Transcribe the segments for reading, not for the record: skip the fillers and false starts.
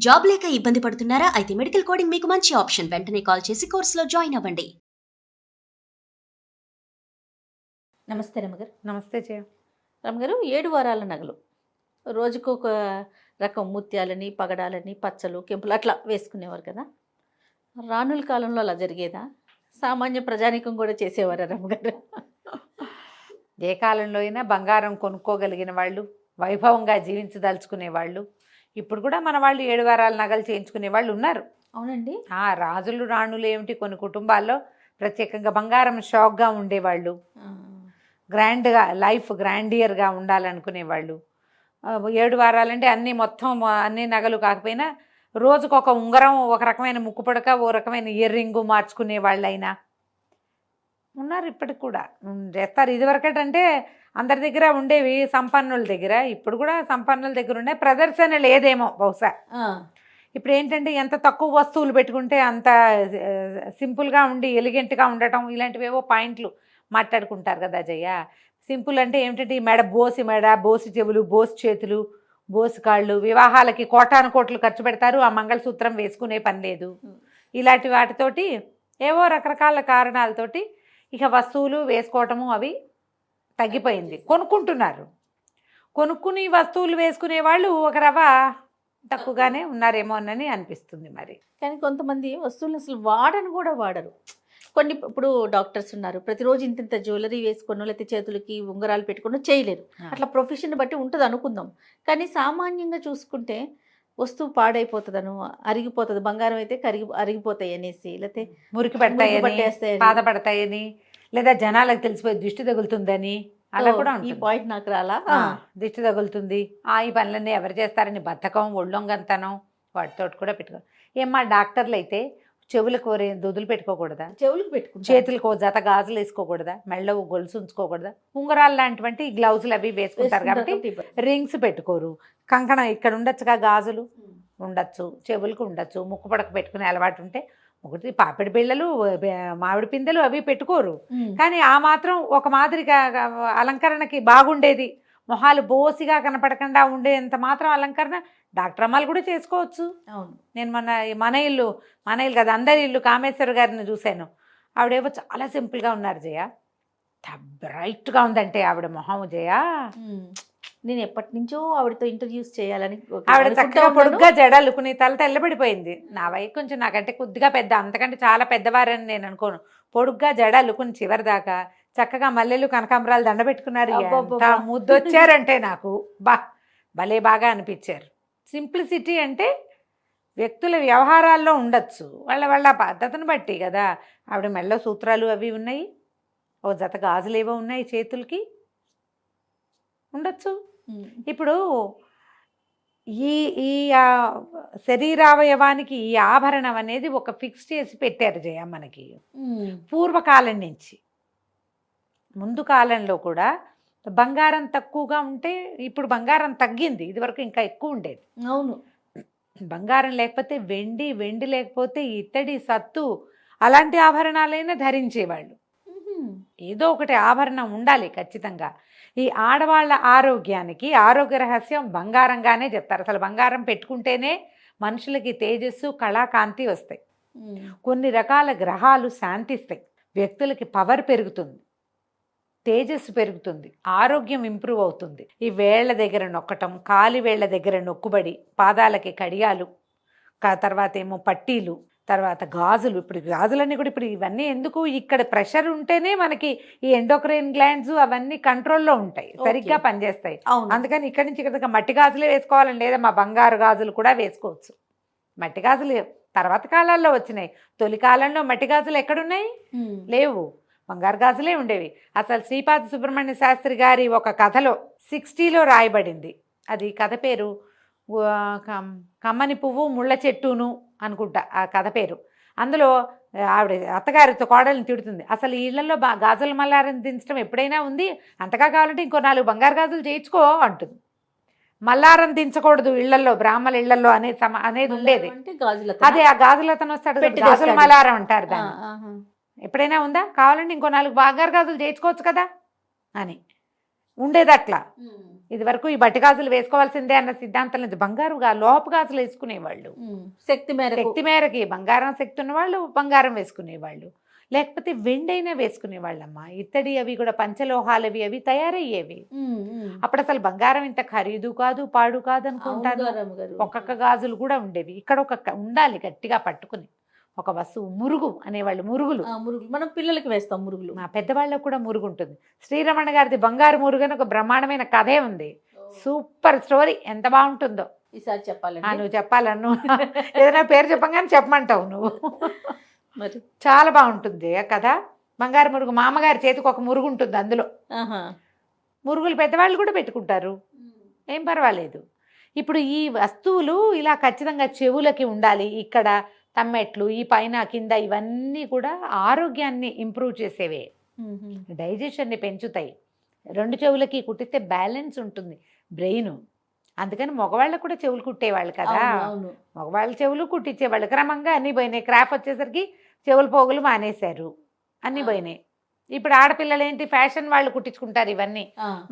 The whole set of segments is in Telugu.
జాబ్ లేక ఇబ్బంది పడుతున్నారా? అయితే మెడికల్ కోడింగ్ మీకు మంచి ఆప్షన్. వెంటనే కాల్ చేసి కోర్సులో జాయిన్ అవ్వండి. నమస్తే రమ్మగారు. నమస్తే జయ. రమ్మగారు, 7 వారాల నగలు రోజుకు ఒక రకం ముత్యాలని, పగడాలని, పచ్చలు, కెంపులు అట్లా వేసుకునేవారు కదా. రానుల కాలంలో అలా జరిగేదా? సామాన్య ప్రజానికం కూడా చేసేవారా రమ్మగారు? ఏ కాలంలో అయినా బంగారం కొనుక్కోగలిగిన వాళ్ళు, వైభవంగా జీవించదలుచుకునే వాళ్ళు, ఇప్పుడు కూడా మన వాళ్ళు 7 వారాల నగలు చేయించుకునే వాళ్ళు ఉన్నారు. అవునండి. రాజులు రాణులు ఏమిటి, కొన్ని కుటుంబాల్లో ప్రత్యేకంగా బంగారం షాక్గా ఉండేవాళ్ళు, గ్రాండ్గా లైఫ్ గ్రాండియర్గా ఉండాలనుకునేవాళ్ళు. 7 వారాలంటే అన్నీ మొత్తం అన్ని నగలు కాకపోయినా రోజుకొక ఉంగరం, ఒక రకమైన ముక్కు పుడక, ఓ రకమైన ఇయర్ రింగు మార్చుకునే వాళ్ళైనా ఉన్నారు. ఇప్పటికి కూడా చేస్తారు. ఇదివరకటంటే అందరి దగ్గర ఉండేవి సంపన్నుల దగ్గర, ఇప్పుడు కూడా సంపన్నుల దగ్గర ఉండే ప్రదర్శన లేదేమో బహుశా. ఇప్పుడు ఏంటంటే ఎంత తక్కువ వస్తువులు పెట్టుకుంటే అంత సింపుల్గా ఉండి ఎలిగెంట్గా ఉండటం, ఇలాంటివేవో పాయింట్లు మాట్లాడుకుంటారు కదా జయ. సింపుల్ అంటే ఏమిటంటే ఈ బోసి మెడ, బోసి చెవులు, బోసి చేతులు, బోసి కాళ్ళు, వివాహాలకి కోటాను కోట్లు ఖర్చు పెడతారు, ఆ మంగళసూత్రం వేసుకునే పని లేదు. ఇలాంటి వాటితోటి ఏవో రకరకాల కారణాలతోటి ఇక వస్తువులు వేసుకోవటము అవి తగ్గిపోయింది. కొనుక్కుంటున్నారు. కొనుక్కుని వస్తువులు వేసుకునే వాళ్ళు ఒక రవ్వ తక్కువగానే ఉన్నారేమో అని అనిపిస్తుంది. మరి కానీ కొంతమంది వస్తువులు అసలు వాడని కూడా వాడరు. కొన్ని ఇప్పుడు డాక్టర్స్ ఉన్నారు, ప్రతిరోజు ఇంత జ్యువెలరీ వేసుకొని లేకపోతే చేతులకి ఉంగరాలు పెట్టుకొని చేయలేరు. అట్లా ప్రొఫెషన్ బట్టి ఉంటుంది అనుకుందాం. కానీ సామాన్యంగా చూసుకుంటే వస్తువు పాడైపోతుందను, అరిగిపోతుంది, బంగారం అయితే అరిగిపోతాయి అనేసి, లేకపోతే మురికి పడతాయని, బాధపడతాయని, లేదా జనాలకు తెలిసిపోయి దిష్టి తగులుతుందని అలా కూడా ఈ పాయింట్ నాకు రాలా. దిష్టి తగులుతుంది, ఈ పనులన్నీ ఎవరు చేస్తారని బద్ధకం, ఒళ్ళొంగంతనం వాటితో కూడా పెట్టుకో. ఏమ్మా డాక్టర్లు అయితే చెవులకు దుదులు పెట్టుకోకూడదా? చెవులకు పెట్టుకుంటారు. చేతులకు జత గాజులు వేసుకోకూడదా? మెళ్ళ గొలుసు ఉంచుకోకూడదా? ఉంగరాలు లాంటివంటి గ్లౌజులు అవి వేసుకుంటారు కాబట్టి రింగ్స్ పెట్టుకోరు. కంకణం ఇక్కడ ఉండొచ్చుగా, గాజులు ఉండొచ్చు, చెవులకు ఉండొచ్చు, ముక్కు పడక పెట్టుకునే అలవాటు ఉంటే ఒకటి పాపిడి బిళ్ళలు, మామిడి పిందెలు అవి పెట్టుకోరు. కానీ ఆ మాత్రం ఒక మాదిరిగా అలంకరణకి బాగుండేది, మొహాలు బోసిగా కనపడకుండా ఉండేంత మాత్రం అలంకరణ డాక్టర్ అమ్మాలు కూడా చేసుకోవచ్చు. అవును. నేను మన ఇల్లు కదా, అందరి ఇల్లు కామేశ్వర గారిని చూశాను. ఆవిడేమో చాలా సింపుల్గా ఉన్నారు జయ. బ్రైట్గా ఉందంటే ఆవిడ మొహం జయ. నేను ఎప్పటి నుంచో ఆవిడతో ఇంటర్వ్యూస్ చేయాలని, ఆవిడ చక్కగా పొడుగ్గా జడలుకుని తల తెల్లబడిపోయింది. నా వయసు కొంచెం నాకంటే కొద్దిగా పెద్ద, అంతకంటే చాలా పెద్దవారని నేను అనుకోను. పొడుగ్గా జడలుకుని చివరి దాకా చక్కగా మల్లెలు కనకాంబరాలు దండ పెట్టుకున్నారు. ముద్దొచ్చారంటే నాకు భలే బాగా అనిపించారు. సింప్లిసిటీ అంటే వ్యక్తుల వ్యవహారాల్లో ఉండొచ్చు, వాళ్ళ పద్ధతిని బట్టి కదా. ఆవిడ మెల్ల సూత్రాలు అవి ఉన్నాయి, ఓ జత గాజులు ఏవో ఉన్నాయి చేతులకి, ఉండొచ్చు. ఇప్పుడు ఈ ఈ శరీరావయవానికి ఈ ఆభరణం అనేది ఒక ఫిక్స్ చేసి పెట్టారు జయ మనకి పూర్వకాలం నుంచి. ముందు కాలంలో కూడా బంగారం తక్కువగా ఉంటే, ఇప్పుడు బంగారం తగ్గింది, ఇదివరకు ఇంకా ఎక్కువ ఉండేది. అవును. బంగారం లేకపోతే వెండి లేకపోతే ఇత్తడి, సత్తు అలాంటి ఆభరణాలైనా ధరించేవాళ్ళు. ఏదో ఒకటి ఆభరణం ఉండాలి ఖచ్చితంగా. ఈ ఆడవాళ్ళ ఆరోగ్యానికి ఆరోగ్య రహస్యం బంగారంగానే చెప్తారు. అసలు బంగారం పెట్టుకుంటేనే మనుషులకి తేజస్సు, కళాకాంతి వస్తాయి. కొన్ని రకాల గ్రహాలు శాంతిస్తాయి, వ్యక్తులకి పవర్ పెరుగుతుంది, తేజస్సు పెరుగుతుంది, ఆరోగ్యం ఇంప్రూవ్ అవుతుంది. ఈ వేళ్ల దగ్గర నొక్కటం, కాలి వేళ్ల దగ్గర నొక్కుబడి, పాదాలకి కడియాలు, తర్వాత ఏమో పట్టీలు, తర్వాత గాజులు. ఇప్పుడు గాజులన్నీ కూడా ఇప్పుడు ఇవన్నీ ఎందుకు, ఇక్కడ ప్రెషర్ ఉంటేనే మనకి ఈ ఎండోక్రైన్ గ్లాండ్స్ అవన్నీ కంట్రోల్లో ఉంటాయి, సరిగ్గా పనిచేస్తాయి. అందుకని ఇక్కడి నుంచి ఇక్కడ మట్టి గాజులే వేసుకోవాలని లేదా, మా బంగారు గాజులు కూడా వేసుకోవచ్చు. మట్టి గాజులు తర్వాత కాలాల్లో వచ్చినాయి, తొలి కాలంలో మట్టి గాజులు ఎక్కడున్నాయి? లేవు, బంగారు గాజులే ఉండేవి. అసలు శ్రీపాద సుబ్రహ్మణ్య శాస్త్రి గారి ఒక కథలో 60లో రాయబడింది. అది కథ పేరు కమ్మని పువ్వు ముళ్ళ చెట్టును అనుకుంటా ఆ కథ పేరు. అందులో ఆవిడ అత్తగారితో కోడల్ని తిడుతుంది, అసలు ఇళ్లలో గాజుల మల్లారం దించడం ఎప్పుడైనా ఉంది, అంతగా కావాలంటే ఇంకో 4 బంగారు గాజులు చేయించుకో అంటుంది. మల్లారం దించకూడదు ఇళ్లలో, బ్రాహ్మణ ఇళ్లలో అనేది ఉండేది. అదే ఆ గాజులతను వస్తాడు, గాజుల మల్లారం అంటారు దాన్ని. ఎప్పుడైనా ఉందా? కావాలంటే ఇంకో 4 బంగారు గాజులు చేయించుకోవచ్చు కదా అని ఉండేది. అట్లా ఇది వరకు ఈ బట్టి గాజులు వేసుకోవాల్సిందే అన్న సిద్ధాంతం లేదు. లోహపు గాజులు వేసుకునేవాళ్ళు. శక్తి మేరకి బంగారం శక్తి ఉన్నవాళ్ళు బంగారం వేసుకునేవాళ్ళు, లేకపోతే వెండైనా వేసుకునేవాళ్ళమ్మా. ఇత్తడి అవి కూడా పంచలోహాలవి అవి తయారయ్యేవి. అప్పుడు అసలు బంగారం ఇంత ఖరీదు కాదు పాడు కాదు అనుకుంటాను. ఒక్కొక్క గాజులు కూడా ఉండేవి. ఇక్కడ ఉండాలి గట్టిగా పట్టుకుని ఒక వస్తువు. మురుగు అనేవాళ్ళు, మురుగులు మనం పిల్లలకి వేస్తాం. మురుగులు మా పెద్దవాళ్ళకు కూడా మురుగు ఉంటుంది. శ్రీరమణ గారిది బంగారు మురుగు అని ఒక బ్రహ్మాండమైన కథే ఉంది. సూపర్ స్టోరీ, ఎంత బాగుంటుందో. ఈసారి చెప్పాలి. నువ్వు చెప్పాలను ఏదైనా పేరు చెప్పగానే చెప్పమంటావు నువ్వు. మరి చాలా బాగుంటుంది ఆ కథ. బంగారు మురుగు, మా అమ్మగారి చేతికి ఒక మురుగు ఉంటుంది. అందులో మురుగులు పెద్దవాళ్ళు కూడా పెట్టుకుంటారు, ఏం పర్వాలేదు. ఇప్పుడు ఈ వస్తువులు ఇలా ఖచ్చితంగా చెవులకి ఉండాలి. ఇక్కడ తమ్మెట్లు, ఈ పైన కింద ఇవన్నీ కూడా ఆరోగ్యాన్ని ఇంప్రూవ్ చేసేవే, డైజెషన్ని పెంచుతాయి. 2 చెవులకి కుట్టితే బ్యాలెన్స్ ఉంటుంది బ్రెయిన్. అందుకని మగవాళ్ళకు కూడా చెవులు కుట్టేవాళ్ళు కదా, మగవాళ్ళ చెవులు కుట్టించేవాళ్ళు. క్రమంగా అన్నీ పోయినాయి. క్రాఫ్ వచ్చేసరికి చెవుల పోగులు మానేశారు, అన్నీ పోయినాయి. ఇప్పుడు ఆడపిల్లలు ఏంటి ఫ్యాషన్ వాళ్ళు కుట్టించుకుంటారు ఇవన్నీ.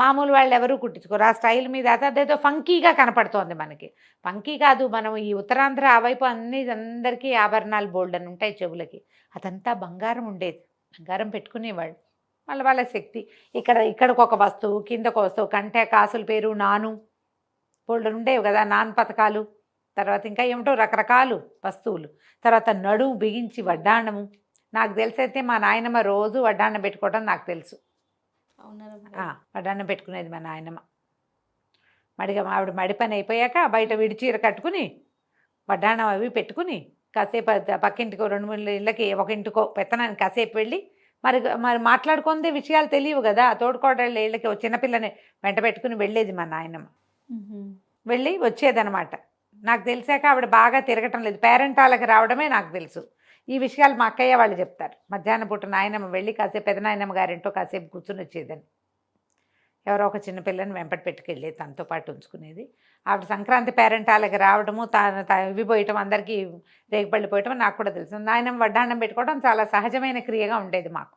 మామూలు వాళ్ళు ఎవరు కుట్టించుకోరు. ఆ స్టైల్ మీద అదేదో ఫంకీగా కనపడుతోంది మనకి. ఫంకీ కాదు, మనం ఈ ఉత్తరాంధ్ర ఆ వైపు అందరికీ ఆభరణాలు బోల్డ్ అని ఉంటాయి చెవులకి. అదంతా బంగారం ఉండేది, బంగారం పెట్టుకునేవాళ్ళు. వాళ్ళ శక్తి. ఇక్కడికి ఒక వస్తువు, కిందకు వస్తువు, కంటే కాసుల పేరు నాను బోల్డ్ ఉండేవి కదా, నాన్ పథకాలు. తర్వాత ఇంకా ఏమిటో రకరకాలు వస్తువులు. తర్వాత నడుము బిగించి వడ్డాణము. నాకు తెలిసైతే మా నాయనమ్మ రోజు వడ్డాన్నం పెట్టుకోవడం నాకు తెలుసు. వడ్డాన్నం పెట్టుకునేది మా నాయనమ్మ. ఆవిడ మడి పని అయిపోయాక బయట విడిచీర కట్టుకుని వడ్డాన్నం అవి పెట్టుకుని కాసేపు పక్కింటికో 2-3 ఇళ్ళకి ఒక ఇంటికో పెత్తనానికి కాసేపు వెళ్ళి మరి మాట్లాడుకుందే విషయాలు తెలియవు కదా. తోడుకోడళ్ళ ఇళ్ళకి చిన్నపిల్లని వెంట పెట్టుకుని వెళ్ళేది మా నాయనమ్మ. వెళ్ళి వచ్చేదనమాట. నాకు తెలిసాక ఆవిడ బాగా తిరగటం లేదు, పేరెంటాలకు రావడమే నాకు తెలుసు. ఈ విషయాలు మా అక్కయ్య వాళ్ళు చెప్తారు. మధ్యాహ్నం పూట నాయనమ్మ వెళ్ళి కాసేపు పెదనాయనమ్మ గారింటో కాసేపు కూర్చుని వచ్చేదని. ఎవరో ఒక చిన్నపిల్లని వెంపటి పెట్టుకెళ్ళేది, తనతో పాటు ఉంచుకునేది. ఆవిడ సంక్రాంతి పేరెంటాలకి రావడము, ఇవి పోయటం, అందరికీ రేగుపళ్ళు పోయటం నాకు కూడా తెలుసు. నాయనమ్మ వడ్డాన్నం పెట్టుకోవడం చాలా సహజమైన క్రియగా ఉండేది మాకు.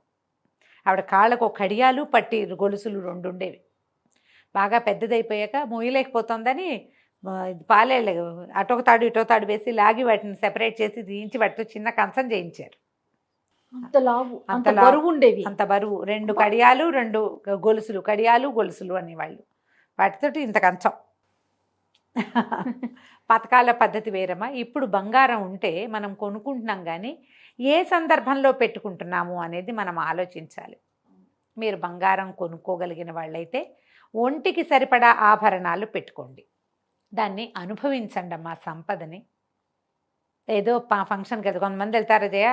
ఆవిడ కాళ్ళకు ఒక కడియాలు పట్టి గొలుసులు 2 ఉండేవి. బాగా పెద్దదైపోయాక మోయలేకపోతుందని పాలేళ్ళు అటొక తాడు ఇటో తాడు వేసి లాగి వాటిని సెపరేట్ చేసి తీయించి వాటితో చిన్న కంచం చేయించారు. అంత బరువు ఉండేవి. అంత బరువు. 2 కడియాలు 2 గొలుసులు, కడియాలు గొలుసులు అనేవాళ్ళు. వాటితోటి ఇంత కంచం. పథకాల పద్ధతి వేరమ్మా. ఇప్పుడు బంగారం ఉంటే మనం కొనుక్కుంటున్నాం, కానీ ఏ సందర్భంలో పెట్టుకుంటున్నాము అనేది మనం ఆలోచించాలి. మీరు బంగారం కొనుక్కోగలిగిన వాళ్ళైతే ఒంటికి సరిపడా ఆభరణాలు పెట్టుకోండి, దాన్ని అనుభవించండి అమ్మా సంపదని. ఏదో ఫంక్షన్కి వెళ్తే కొంతమంది వెళ్తారు జయ,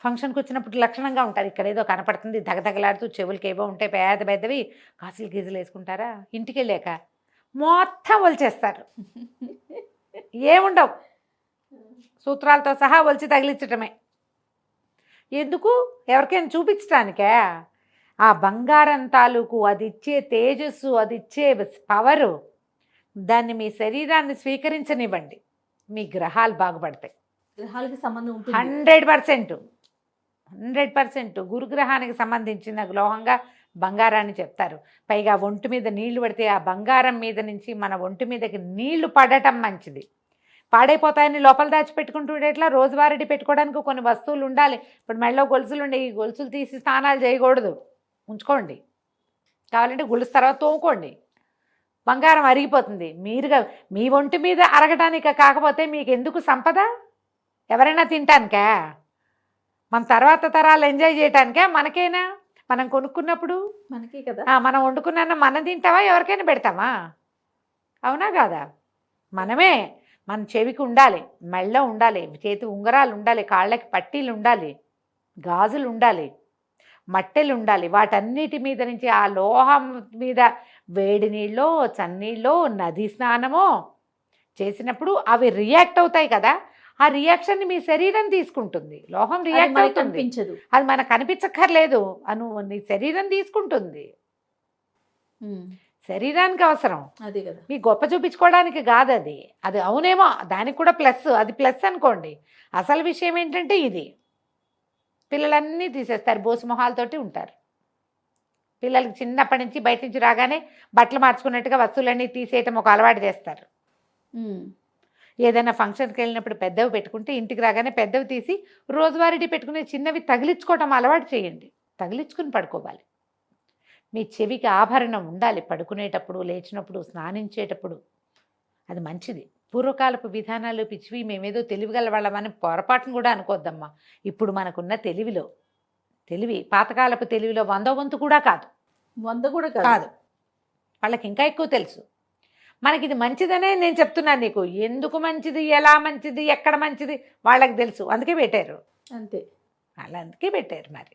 ఫంక్షన్కి వచ్చినప్పుడు లక్షణంగా ఉంటారు. ఇక్కడ ఏదో కనపడుతుంది దగదగలాడుతూ, చెవులకి ఏవో ఉంటాయి పెద్దవి, కాసులు గీజులు వేసుకుంటారా. ఇంటికి వెళ్ళాక మొత్తం ఒలిచేస్తారు, ఏముండవు, సూత్రాలతో సహా ఒలిచి తగిలించటమే. ఎందుకు? ఎవరికైనా చూపించడానికే. ఆ బంగారం తాలూకు అది ఇచ్చే తేజస్సు, అది ఇచ్చే పవరు, దాన్ని మీ శరీరాన్ని స్వీకరించనివ్వండి, మీ గ్రహాలు బాగుపడతాయి. గ్రహాలకి సంబంధం 100% గురుగ్రహానికి సంబంధించిన లోహంగా బంగారాన్ని చెప్తారు. పైగా ఒంటి మీద నీళ్లు పడితే ఆ బంగారం మీద నుంచి మన ఒంటి మీదకి నీళ్లు పడటం మంచిది. పాడైపోతాయని లోపల దాచిపెట్టుకుంటుంటే ఎట్లా? రోజువారీ పెట్టుకోవడానికి కొన్ని వస్తువులు ఉండాలి. ఇప్పుడు మెడలో గొలుసులు ఉండే, ఈ గొలుసులు తీసి స్నానాలు చేయకూడదు, ఉంచుకోండి. కావాలంటే గొలుసు తర్వాత తోముకోండి. బంగారం అరిగిపోతుంది. మీ ఒంటి మీద అరగటానికి కాకపోతే మీకు ఎందుకు సంపద? ఎవరైనా తినటానికా? మన తర్వాత తరాలు ఎంజాయ్ చేయటానికా? మనకైనా? మనం కొనుక్కున్నప్పుడు మనకే కదా. మనం వండుకున్నా మనం తింటావా? ఎవరికైనా పెడతామా? అవునా కాదా? మనమే. మన చెవికి ఉండాలి, మెళ్ళ ఉండాలి, చేతి ఉంగరాలు ఉండాలి, కాళ్ళకి పట్టీలు ఉండాలి, గాజులు ఉండాలి, మట్టెలు ఉండాలి. వాటన్నిటి మీద నుంచి ఆ లోహం మీద వేడి నీళ్ళో చన్నీళ్ళో నది స్నానమో చేసినప్పుడు అవి రియాక్ట్ అవుతాయి కదా. ఆ రియాక్షన్ మీ శరీరం తీసుకుంటుంది. లోహం రియాక్ట్ అవుతుంది, అది మనకు కనిపించక్కర్లేదు, నీ శరీరం తీసుకుంటుంది. శరీరానికి అవసరం, అదే కదా. మీ గొప్ప చూపించుకోవడానికి కాదు అది. అది అవునేమో, దానికి కూడా ప్లస్, అది ప్లస్ అనుకోండి. అసలు విషయం ఏంటంటే ఇది పిల్లలన్నీ తీసేస్తారు, బోసు మొహాలతోటి ఉంటారు. పిల్లలకి చిన్నప్పటి నుంచి బయట నుంచి రాగానే బట్టలు మార్చుకున్నట్టుగా వస్తువులన్నీ తీసేయటం ఒక అలవాటు చేస్తారు. ఏదైనా ఫంక్షన్కి వెళ్ళినప్పుడు పెద్దవి పెట్టుకుంటే ఇంటికి రాగానే పెద్దవి తీసి రోజువారీ పెట్టుకునే చిన్నవి తగిలించుకోవటం అలవాటు చేయండి. తగిలించుకుని పడుకోవాలి. మీ చెవికి ఆభరణం ఉండాలి పడుకునేటప్పుడు, లేచినప్పుడు, స్నానించేటప్పుడు. అది మంచిది. పూర్వకాలపు విధానాలు పిచ్చివి, మేమేదో తెలివిగల వాళ్ళమని పొరపాటును కూడా అనుకోద్దమ్మా. ఇప్పుడు మనకున్న తెలివి పాతకాలపు తెలివిలో 100వ వంతు కూడా కాదు. 100 కూడా కాదు. వాళ్ళకి ఇంకా ఎక్కువ తెలుసు. మనకి ఇది మంచిదనే నేను చెప్తున్నాను నీకు. ఎందుకు మంచిది, ఎలా మంచిది, ఎక్కడ మంచిది వాళ్ళకి తెలుసు. అందుకే పెట్టారు. అంతే. వాళ్ళు అందుకే పెట్టారు. మరి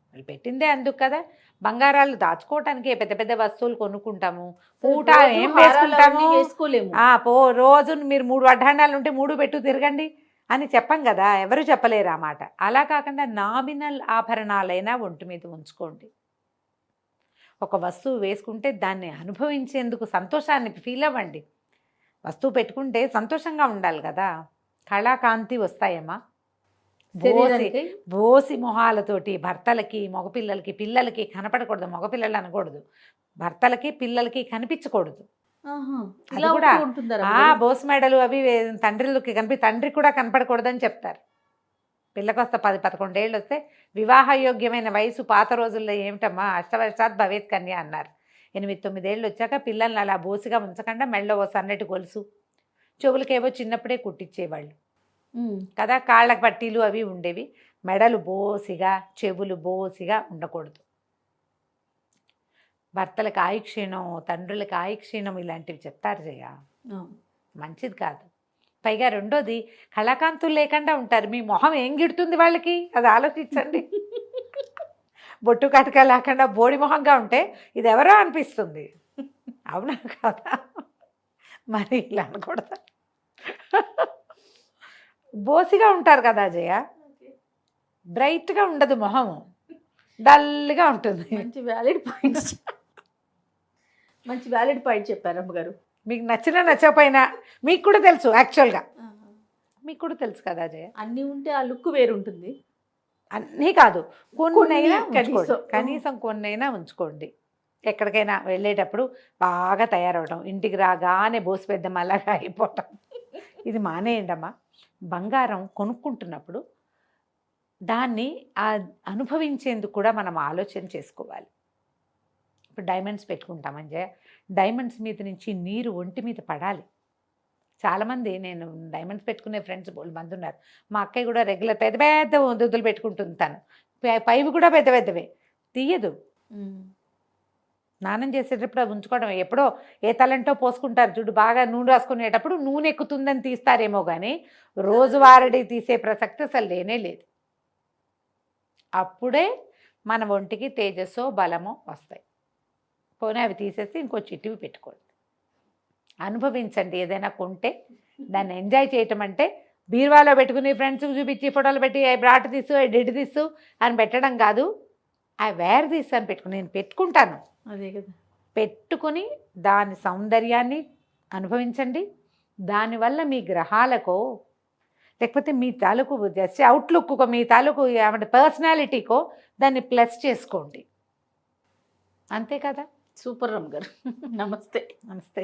వాళ్ళు పెట్టిందే అందుకు కదా. బంగారాలు దాచుకోవటానికి పెద్ద పెద్ద వస్తువులు కొనుక్కుంటాము. పూట ఏం వేసుకుంటాము, వేసుకోలేము. రోజు మీరు 3 వడ్డాణాలు ఉంటే 3 పెట్టు తిరగండి అని చెప్పం కదా. ఎవరు చెప్పలేరు ఆ మాట. అలా కాకుండా నామినల్ ఆభరణాలైనా ఒంటి మీద ఉంచుకోండి. ఒక వస్తువు వేసుకుంటే దాన్ని అనుభవించేందుకు సంతోషాన్ని ఫీల్ అవ్వండి. వస్తువు పెట్టుకుంటే సంతోషంగా ఉండాలి కదా. కళాకాంతి వస్తాయమ్మా. బోసి మొహాలతోటి భర్తలకి, మగపిల్లలకి, పిల్లలకి కనపడకూడదు. మగపిల్లలు అనకూడదు, భర్తలకి పిల్లలకి కనిపించకూడదు. అది కూడా బోసు మెడలు అవి తండ్రికి తండ్రి కూడా కనపడకూడదని చెప్తారు. పిల్లకి వస్తే 10-11 ఏళ్ళు వస్తే వివాహయోగ్యమైన వయసు పాత రోజుల్లో ఏమిటమ్మా, అష్టవర్షాత్ భవేత్ కన్య అన్నారు. 8-9 ఏళ్ళు వచ్చాక పిల్లల్ని అలా బోసిగా ఉంచకుండా మెడలో ఓ సన్నటి గొలుసు, చెవులకేవో చిన్నప్పుడే కుట్టించేవాళ్ళు కదా. కాళ్ళకి పట్టీలు అవి ఉండేవి. మెడలు బోసిగా, చెవులు బోసిగా ఉండకూడదు. భర్తలకు ఆయుక్షీణం, తండ్రులకు ఆయుక్షీణం ఇలాంటివి చెప్తారు జయ. మంచిది కాదు. పైగా రెండోది, కళాకాంతులు లేకుండా ఉంటారు. మీ మొహం ఏం గిడుతుంది వాళ్ళకి, అది ఆలోచించండి. బొట్టు కటక లేకుండా బోడి మొహంగా ఉంటే ఇది ఎవరో అనిపిస్తుంది. అవునా కదా? మరి ఇలా అనకూడదు. బోసిగా ఉంటారు కదా జయ. బ్రైట్గా ఉండదు మొహం, డల్గా ఉంటుంది. మంచి వ్యాలిడ్ పాయింట్ చెప్పారు అమ్మగారు. మీకు నచ్చినా నచ్చకపోయినా మీకు కూడా తెలుసు. యాక్చువల్గా మీకు కూడా తెలుసు కదా జయ. అన్నీ ఉంటే ఆ లుక్ వేరుంటుంది. అన్నీ కాదు, కొన్నైనా కనీసం కొన్నైనా ఉంచుకోండి. ఎక్కడికైనా వెళ్ళేటప్పుడు బాగా తయారవడం, ఇంటికి రాగానే బోసి పెద్దమ్మ అలాగా అయిపోవటం, ఇది మానేయండి అమ్మా. బంగారం కొనుక్కుంటున్నప్పుడు దాన్ని అనుభవించేందుకు కూడా మనం ఆలోచన చేసుకోవాలి. ఇప్పుడు డైమండ్స్ పెట్టుకుంటామని జయ, డైమండ్స్ మీద నుంచి నీరు ఒంటి మీద పడాలి. చాలామంది, నేను డైమండ్స్ పెట్టుకునే ఫ్రెండ్స్ మంది ఉన్నారు. మా అక్కయ్య కూడా రెగ్యులర్ పెద్ద పెద్ద దుద్దులు పెట్టుకుంటుంది. తను పైవి కూడా పెద్ద పెద్దవే తీయదు. స్నానం చేసేటప్పుడు అవి ఉంచుకోవడం. ఎప్పుడో ఏ తలంటో పోసుకుంటారు చూడు, బాగా నూనె రాసుకునేటప్పుడు నూనె ఎక్కుతుందని తీస్తారేమో కానీ రోజువారీ తీసే ప్రసక్తి అసలు లేనే లేదు. అప్పుడే మన ఒంటికి తేజస్సో బలమో వస్తాయి. పోనీ అవి తీసేసి ఇంకో చిట్టివి పెట్టుకోండి. అనుభవించండి. ఏదైనా కొంటే దాన్ని ఎంజాయ్ చేయటం అంటే బీరువాలో పెట్టుకుని ఫ్రెండ్స్కి చూపించి ఫోటోలు పెట్టి I brought this, I did this అని పెట్టడం కాదు. ఐ వేర్ దిస్ అని పెట్టుకుని నేను పెట్టుకుంటాను. అదే కదా, పెట్టుకుని దాని సౌందర్యాన్ని అనుభవించండి. దానివల్ల మీ గ్రహాలకో లేకపోతే మీ తాలూకు జస్ట్ అవుట్లుక్కో, మీ తాలూకు ఏమంటే పర్సనాలిటీకో దాన్ని ప్లస్ చేసుకోండి. అంతే కదా. సూపర్ రమ్ గారు. నమస్తే. నమస్తే.